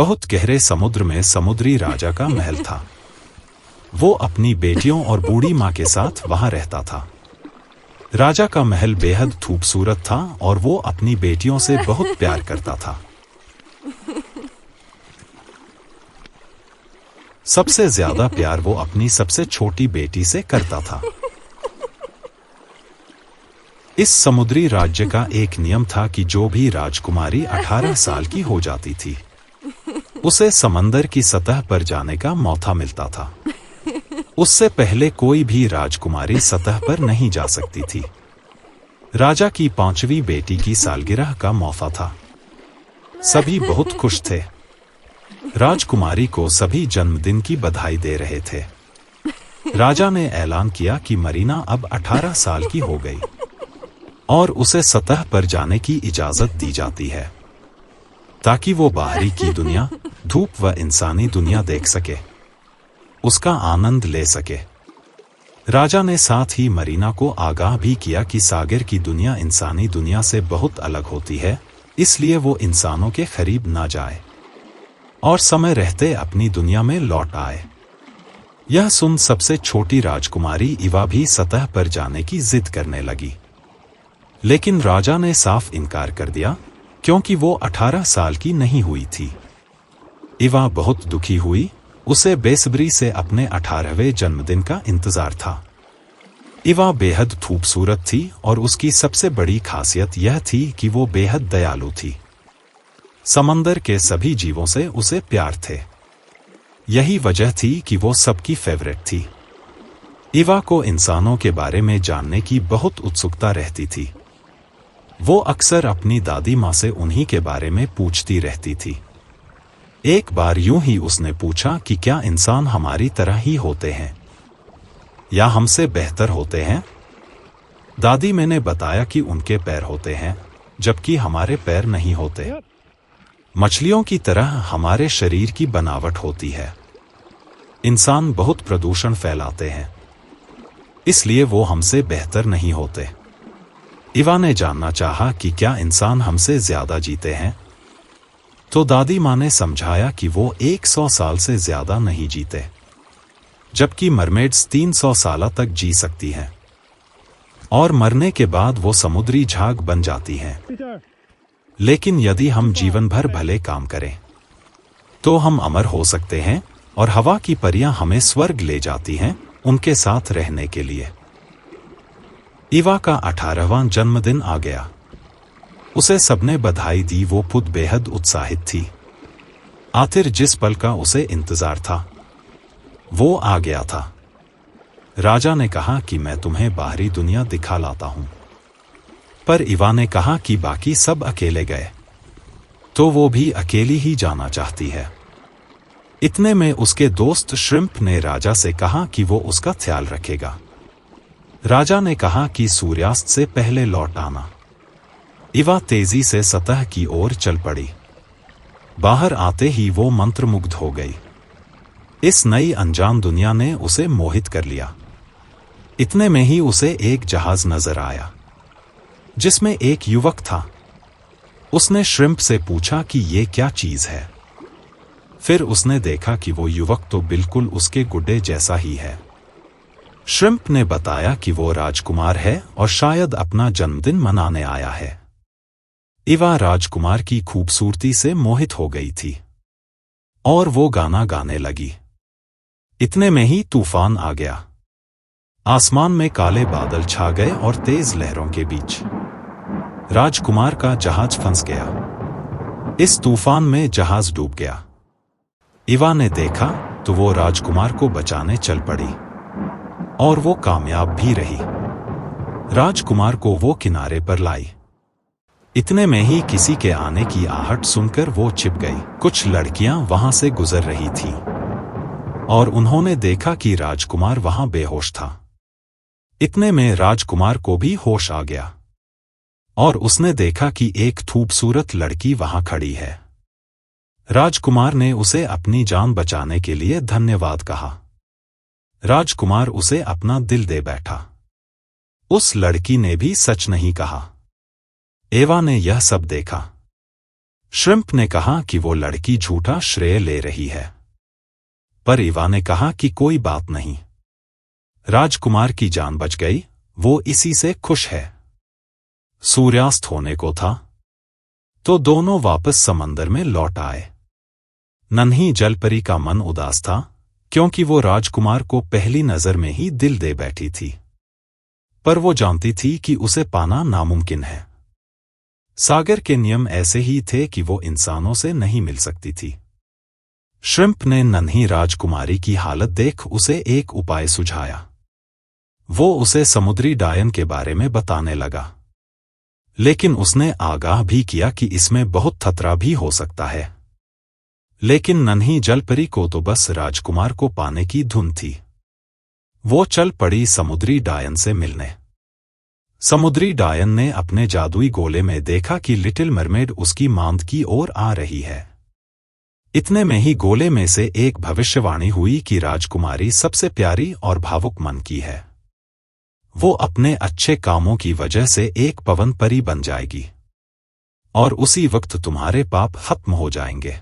बहुत गहरे समुद्र में समुद्री राजा का महल था। वो अपनी बेटियों और बूढ़ी माँ के साथ वहां रहता था। राजा का महल बेहद खूबसूरत था और वो अपनी बेटियों से बहुत प्यार करता था। सबसे ज्यादा प्यार वो अपनी सबसे छोटी बेटी से करता था। इस समुद्री राज्य का एक नियम था कि जो भी राजकुमारी 18 साल की हो जाती थी, उसे समंदर की सतह पर जाने का मौका मिलता था। उससे पहले कोई भी राजकुमारी सतह पर नहीं जा सकती थी। राजा की 5वीं बेटी की सालगिरह का मौका था। सभी बहुत खुश थे। राजकुमारी को सभी जन्मदिन की बधाई दे रहे थे। राजा ने ऐलान किया कि मरीना अब 18 साल की हो गई और उसे सतह पर जाने की इजाजत दी जाती है, ताकि वो बाहरी की दुनिया, धूप व इंसानी दुनिया देख सके, उसका आनंद ले सके। राजा ने साथ ही मरीना को आगाह भी किया कि सागर की दुनिया इंसानी दुनिया से बहुत अलग होती है, इसलिए वो इंसानों के करीब ना जाए और समय रहते अपनी दुनिया में लौट आए। यह सुन सबसे छोटी राजकुमारी इवा भी सतह पर जाने की जिद करने लगी, लेकिन राजा ने साफ इनकार कर दिया, क्योंकि वो 18 साल की नहीं हुई थी। इवा बहुत दुखी हुई। उसे बेसब्री से अपने 18वें जन्मदिन का इंतजार था। इवा बेहद खूबसूरत थी और उसकी सबसे बड़ी खासियत यह थी कि वो बेहद दयालु थी। समंदर के सभी जीवों से उसे प्यार थे। यही वजह थी कि वो सबकी फेवरेट थी। इवा को इंसानों के बारे में जानने की बहुत उत्सुकता रहती थी। वो अक्सर अपनी दादी माँ से उन्हीं के बारे में पूछती रहती थी। एक बार यूं ही उसने पूछा कि क्या इंसान हमारी तरह ही होते हैं या हमसे बेहतर होते हैं? दादी मैंने बताया कि उनके पैर होते हैं, जबकि हमारे पैर नहीं होते। मछलियों की तरह हमारे शरीर की बनावट होती है। इंसान बहुत प्रदूषण फैलाते हैं, इसलिए वो हमसे बेहतर नहीं होते। इवा ने जानना चाहा कि क्या इंसान हमसे ज्यादा जीते हैं, तो दादी माँ ने समझाया कि वो 100 साल से ज्यादा नहीं जीते, जबकि मरमेड्स 300 साल तक जी सकती हैं और मरने के बाद वो समुद्री झाग बन जाती हैं। लेकिन यदि हम जीवन भर भले काम करें तो हम अमर हो सकते हैं और हवा की परियां हमें स्वर्ग ले जाती हैं उनके साथ रहने के लिए। इवा का 18वां जन्मदिन आ गया। उसे सबने बधाई दी। वो खुद बेहद उत्साहित थी। आखिर जिस पल का उसे इंतजार था वो आ गया था। राजा ने कहा कि मैं तुम्हें बाहरी दुनिया दिखा लाता हूं, पर इवा ने कहा कि बाकी सब अकेले गए तो वो भी अकेली ही जाना चाहती है। इतने में उसके दोस्त श्रिम्प ने राजा से कहा कि वो उसका ख्याल रखेगा। राजा ने कहा कि सूर्यास्त से पहले लौट आना। इवा तेजी से सतह की ओर चल पड़ी। बाहर आते ही वो मंत्रमुग्ध हो गई। इस नई अनजान दुनिया ने उसे मोहित कर लिया। इतने में ही उसे एक जहाज नजर आया जिसमें एक युवक था। उसने श्रिम्प से पूछा कि ये क्या चीज है। फिर उसने देखा कि वो युवक तो बिल्कुल उसके गुड्डे जैसा ही है। श्रिम्प ने बताया कि वो राजकुमार है और शायद अपना जन्मदिन मनाने आया है। इवा राजकुमार की खूबसूरती से मोहित हो गई थी और वो गाना गाने लगी। इतने में ही तूफान आ गया। आसमान में काले बादल छा गए और तेज लहरों के बीच राजकुमार का जहाज फंस गया। इस तूफान में जहाज डूब गया। इवा ने देखा तो वो राजकुमार को बचाने चल पड़ी और वो कामयाब भी रही। राजकुमार को वो किनारे पर लाई। इतने में ही किसी के आने की आहट सुनकर वो छिप गई। कुछ लड़कियां वहां से गुजर रही थीं और उन्होंने देखा कि राजकुमार वहां बेहोश था। इतने में राजकुमार को भी होश आ गया और उसने देखा कि एक खूबसूरत लड़की वहां खड़ी है। राजकुमार ने उसे अपनी जान बचाने के लिए धन्यवाद कहा। राजकुमार उसे अपना दिल दे बैठा। उस लड़की ने भी सच नहीं कहा। एवा ने यह सब देखा। श्रिम्प ने कहा कि वो लड़की झूठा श्रेय ले रही है, पर इवा ने कहा कि कोई बात नहीं, राजकुमार की जान बच गई, वो इसी से खुश है। सूर्यास्त होने को था तो दोनों वापस समंदर में लौट आए। नन्ही जलपरी का मन उदास था क्योंकि वो राजकुमार को पहली नजर में ही दिल दे बैठी थी, पर वो जानती थी कि उसे पाना नामुमकिन है। सागर के नियम ऐसे ही थे कि वो इंसानों से नहीं मिल सकती थी। श्रिम्प ने नन्ही राजकुमारी की हालत देख उसे एक उपाय सुझाया। वो उसे समुद्री डायन के बारे में बताने लगा, लेकिन उसने आगाह भी किया कि इसमें बहुत खतरा भी हो सकता है। लेकिन नन्ही जलपरी को तो बस राजकुमार को पाने की धुन थी। वो चल पड़ी समुद्री डायन से मिलने। समुद्री डायन ने अपने जादुई गोले में देखा कि लिटिल मरमेड उसकी मांद की ओर आ रही है। इतने में ही गोले में से एक भविष्यवाणी हुई कि राजकुमारी सबसे प्यारी और भावुक मन की है। वो अपने अच्छे कामों की वजह से एक पवन परी बन जाएगी और उसी वक्त तुम्हारे पाप खत्म हो जाएंगे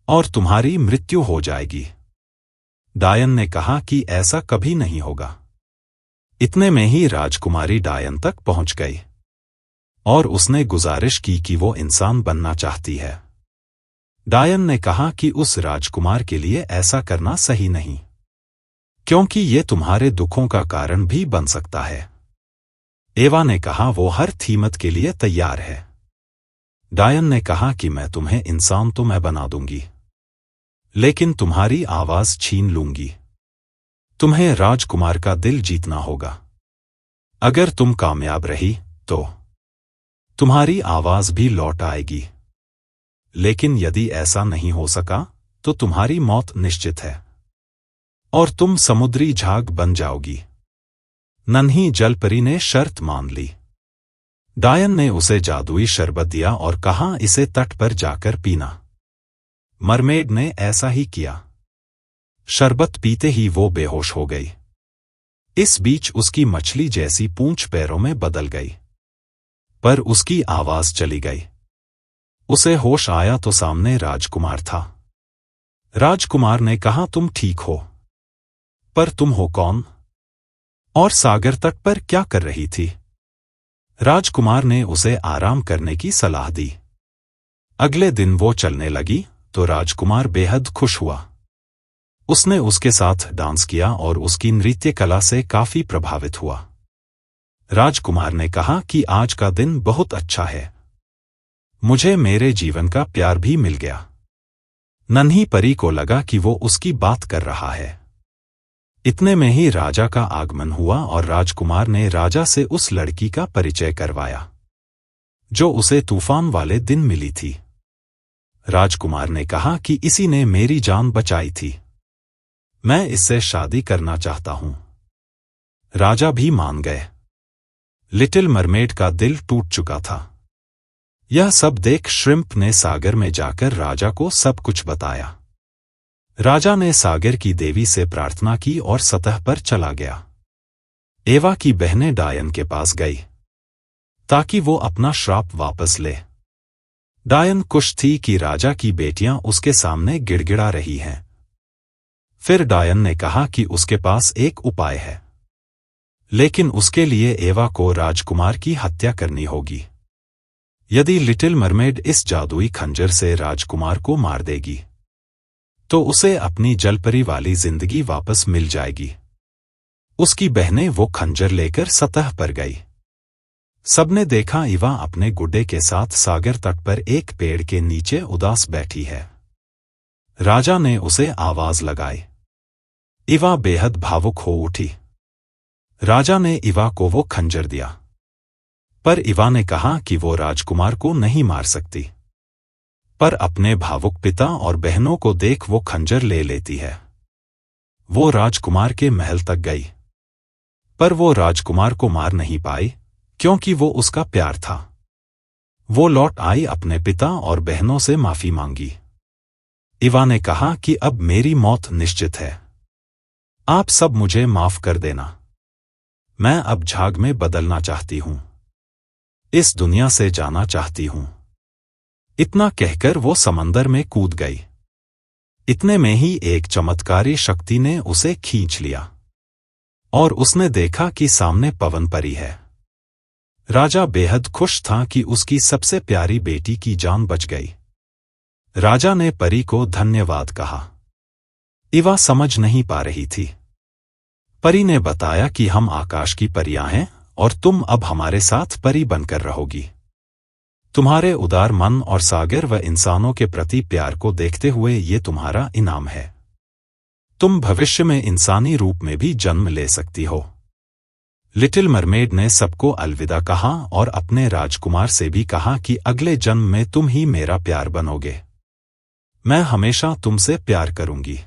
और तुम्हारी मृत्यु हो जाएगी। डायन ने कहा कि ऐसा कभी नहीं होगा। इतने में ही राजकुमारी डायन तक पहुंच गई और उसने गुजारिश की कि वो इंसान बनना चाहती है। डायन ने कहा कि उस राजकुमार के लिए ऐसा करना सही नहीं, क्योंकि ये तुम्हारे दुखों का कारण भी बन सकता है। एवा ने कहा वो हर कीमत के लिए तैयार है। डायन ने कहा कि मैं तुम्हें इंसान तो मैं बना दूंगी, लेकिन तुम्हारी आवाज छीन लूंगी। तुम्हें राजकुमार का दिल जीतना होगा। अगर तुम कामयाब रही तो तुम्हारी आवाज भी लौट आएगी, लेकिन यदि ऐसा नहीं हो सका तो तुम्हारी मौत निश्चित है और तुम समुद्री झाग बन जाओगी। नन्ही जलपरी ने शर्त मान ली। डायन ने उसे जादुई शरबत दिया और कहा इसे तट पर जाकर पीना। मरमेड ने ऐसा ही किया। शरबत पीते ही वो बेहोश हो गई। इस बीच उसकी मछली जैसी पूंछ पैरों में बदल गई, पर उसकी आवाज चली गई। उसे होश आया तो सामने राजकुमार था। राजकुमार ने कहा तुम ठीक हो, पर तुम हो कौन और सागर तट पर क्या कर रही थी? राजकुमार ने उसे आराम करने की सलाह दी। अगले दिन वो चलने लगी तो राजकुमार बेहद खुश हुआ। उसने उसके साथ डांस किया और उसकी नृत्य कला से काफी प्रभावित हुआ। राजकुमार ने कहा कि आज का दिन बहुत अच्छा है, मुझे मेरे जीवन का प्यार भी मिल गया। नन्ही परी को लगा कि वो उसकी बात कर रहा है। इतने में ही राजा का आगमन हुआ और राजकुमार ने राजा से उस लड़की का परिचय करवाया जो उसे तूफान वाले दिन मिली थी। राजकुमार ने कहा कि इसी ने मेरी जान बचाई थी, मैं इससे शादी करना चाहता हूं। राजा भी मान गए। लिटिल मरमेड का दिल टूट चुका था। यह सब देख श्रिम्प ने सागर में जाकर राजा को सब कुछ बताया। राजा ने सागर की देवी से प्रार्थना की और सतह पर चला गया। एवा की बहनें डायन के पास गई ताकि वो अपना श्राप वापस ले। डायन खुश थी कि राजा की बेटियां उसके सामने गिड़गिड़ा रही हैं। फिर डायन ने कहा कि उसके पास एक उपाय है, लेकिन उसके लिए एवा को राजकुमार की हत्या करनी होगी। यदि लिटिल मरमेड इस जादुई खंजर से राजकुमार को मार देगी तो उसे अपनी जलपरी वाली जिंदगी वापस मिल जाएगी। उसकी बहनें वो खंजर लेकर सतह पर गई। सबने देखा इवा अपने गुड्डे के साथ सागर तट पर एक पेड़ के नीचे उदास बैठी है। राजा ने उसे आवाज लगाई। इवा बेहद भावुक हो उठी। राजा ने इवा को वो खंजर दिया, पर इवा ने कहा कि वो राजकुमार को नहीं मार सकती, पर अपने भावुक पिता और बहनों को देख वो खंजर ले लेती है। वो राजकुमार के महल तक गई, पर वो राजकुमार को मार नहीं पाई क्योंकि वो उसका प्यार था। वो लौट आई, अपने पिता और बहनों से माफी मांगी। इवा ने कहा कि अब मेरी मौत निश्चित है, आप सब मुझे माफ कर देना। मैं अब झाग में बदलना चाहती हूं, इस दुनिया से जाना चाहती हूं। इतना कहकर वो समंदर में कूद गई। इतने में ही एक चमत्कारी शक्ति ने उसे खींच लिया और उसने देखा कि सामने पवन परी है। राजा बेहद खुश था कि उसकी सबसे प्यारी बेटी की जान बच गई। राजा ने परी को धन्यवाद कहा। इवा समझ नहीं पा रही थी। परी ने बताया कि हम आकाश की परियां हैं और तुम अब हमारे साथ परी बनकर रहोगी। तुम्हारे उदार मन और सागर व इंसानों के प्रति प्यार को देखते हुए ये तुम्हारा इनाम है। तुम भविष्य में इंसानी रूप में भी जन्म ले सकती हो। लिटिल मरमेड ने सबको अलविदा कहा और अपने राजकुमार से भी कहा कि अगले जन्म में तुम ही मेरा प्यार बनोगे। मैं हमेशा तुमसे प्यार करूंगी।